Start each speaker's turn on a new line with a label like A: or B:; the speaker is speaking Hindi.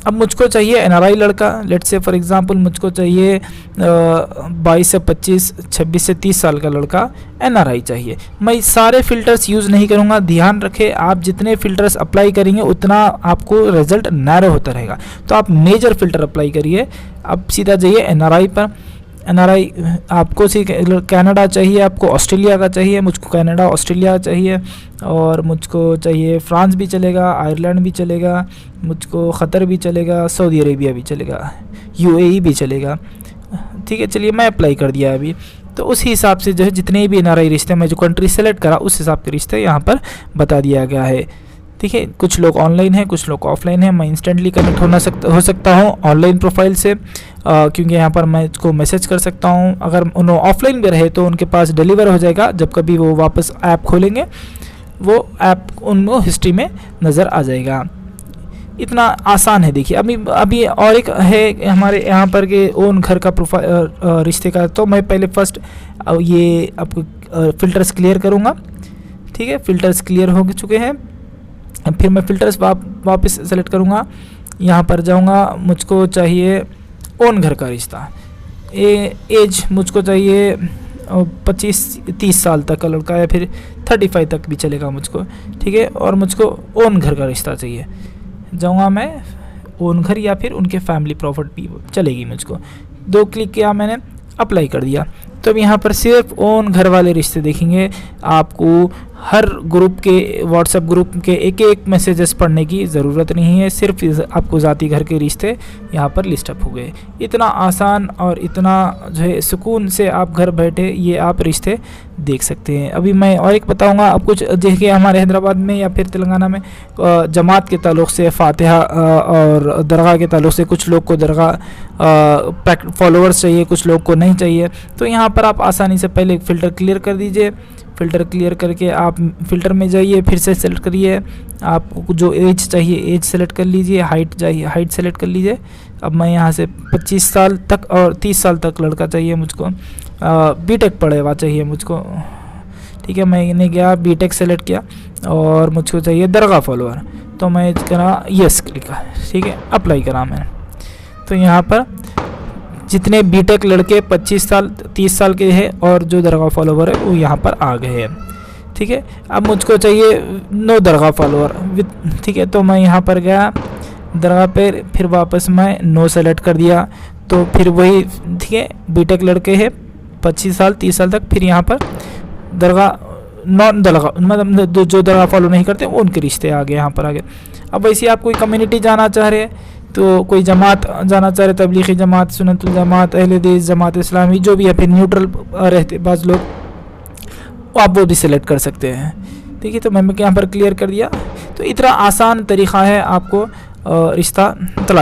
A: अब मुझको चाहिए एनआरआई लड़का, लेट्स से फॉर एग्जांपल मुझको चाहिए 22 से 25, 26 से 30 साल का लड़का एनआरआई चाहिए। मैं सारे फ़िल्टर्स यूज़ नहीं करूँगा, ध्यान रखें आप जितने फ़िल्टर्स अप्लाई करेंगे उतना आपको रिज़ल्ट नैरो होता रहेगा। तो आप मेजर फ़िल्टर अप्लाई करिए। अब सीधा जाइए एनआरआई पर। एनआरआई आपको कनाडा चाहिए, आपको ऑस्ट्रेलिया का चाहिए, मुझको कनाडा ऑस्ट्रेलिया चाहिए, और मुझको चाहिए फ्रांस भी चलेगा, आयरलैंड भी चलेगा, मुझको ख़तर भी चलेगा, सऊदी अरेबिया भी चलेगा, यूएई भी चलेगा। ठीक है, चलिए मैं अप्लाई कर दिया अभी। तो उस हिसाब से जो है जितने भी एनआरआई रिश्ते में जो कंट्री सेलेक्ट करा उस हिसाब के रिश्ते यहाँ पर बता दिया गया है। ठीक है, कुछ लोग ऑनलाइन हैं, कुछ लोग ऑफलाइन हैं। मैं इंस्टेंटली कनेक्ट हो सकता हूँ ऑनलाइन प्रोफाइल से, क्योंकि यहाँ पर मैं इसको मैसेज कर सकता हूँ। अगर उन्होंने ऑफलाइन भी रहे तो उनके पास डिलीवर हो जाएगा, जब कभी वो वापस ऐप खोलेंगे वो ऐप उनको हिस्ट्री में नज़र आ जाएगा। इतना आसान है। देखिए अभी और एक है हमारे यहाँ पर के ओन घर का प्रोफाइल रिश्ते का। तो मैं पहले फर्स्ट ये आपको फ़िल्टर्स क्लियर करूँगा। ठीक है, फ़िल्टर्स क्लियर हो चुके हैं। फिर मैं फ़िल्टर्स वापस सेलेक्ट करूँगा, यहाँ पर जाऊँगा, मुझको चाहिए ओन घर का रिश्ता। एज मुझको चाहिए 25-30 साल तक का लड़का, या फिर 35 तक भी चलेगा मुझको। ठीक है, और मुझको ओन घर का रिश्ता चाहिए। जाऊँगा मैं ओन घर, या फिर उनके फैमिली प्रॉपर्टी चलेगी मुझको। 2 क्लिक किया मैंने, अप्लाई कर दिया। तो अब यहाँ पर सिर्फ ओन घर वाले रिश्ते देखेंगे। आपको हर ग्रुप के व्हाट्सएप ग्रुप के एक एक मैसेजेस पढ़ने की ज़रूरत नहीं है, सिर्फ आपको ज़ाती घर के रिश्ते यहाँ पर लिस्ट अप हो गए। इतना आसान और इतना जो है सुकून से आप घर बैठे ये आप रिश्ते देख सकते हैं। अभी मैं और एक बताऊंगा। अब कुछ देखिए हमारे हैदराबाद में या फिर तेलंगाना में जमात के ताल्लुक़ से, फातिहा और दरगाह के ताल्लुक़ से कुछ लोग को दरगाह फॉलोअर्स चाहिए, कुछ लोग को नहीं चाहिए। तो यहाँ पर आप आसानी से पहले फ़िल्टर क्लियर कर दीजिए। फ़िल्टर क्लियर करके आप फ़िल्टर में जाइए, फिर से सेलेक्ट करिए। आपको जो एज चाहिए एज सेलेक्ट कर लीजिए, हाइट चाहिए हाइट सेलेक्ट कर लीजिए। अब मैं यहाँ से 25 साल तक और 30 साल तक लड़का चाहिए मुझको, बीटेक पढ़े हुआ चाहिए मुझको। ठीक है, मैंने गया बीटेक सेलेक्ट किया और मुझको चाहिए दरगाह फॉलोअर। तो मैं करा यस क्लिक, ठीक है, अप्लाई करा मैंने। तो यहाँ पर जितने बीटेक लड़के 25 साल 30 साल के हैं और जो दरगाह फॉलोवर है वो यहाँ पर आ गए हैं। ठीक है, अब मुझको चाहिए 9 दरगाह फॉलोवर विद। ठीक है, तो मैं यहाँ पर गया दरगाह पे, फिर वापस मैं 9 सेलेक्ट कर दिया। तो फिर वही ठीक है बीटेक लड़के हैं 25 साल 30 साल तक। फिर यहाँ पर दरगाह नॉन दरगाह मतलब जो दरगाह फॉलो नहीं करते उनके रिश्ते आ गए, यहाँ पर आ गए। अब वैसे आप कोई कम्युनिटी जाना चाह रहे हैं, तो कोई जमात जाना चाह रहे, तबलीगी जमात, सुन्नतुल जमात, अहले हदीस, जमात इस्लामी, जो भी है, फिर न्यूट्रल रहते बाज़ लोग, आप वो भी सिलेक्ट कर सकते हैं। ठीक है, तो मैंने यहाँ पर क्लियर कर दिया। तो इतना आसान तरीक़ा है आपको रिश्ता तलाश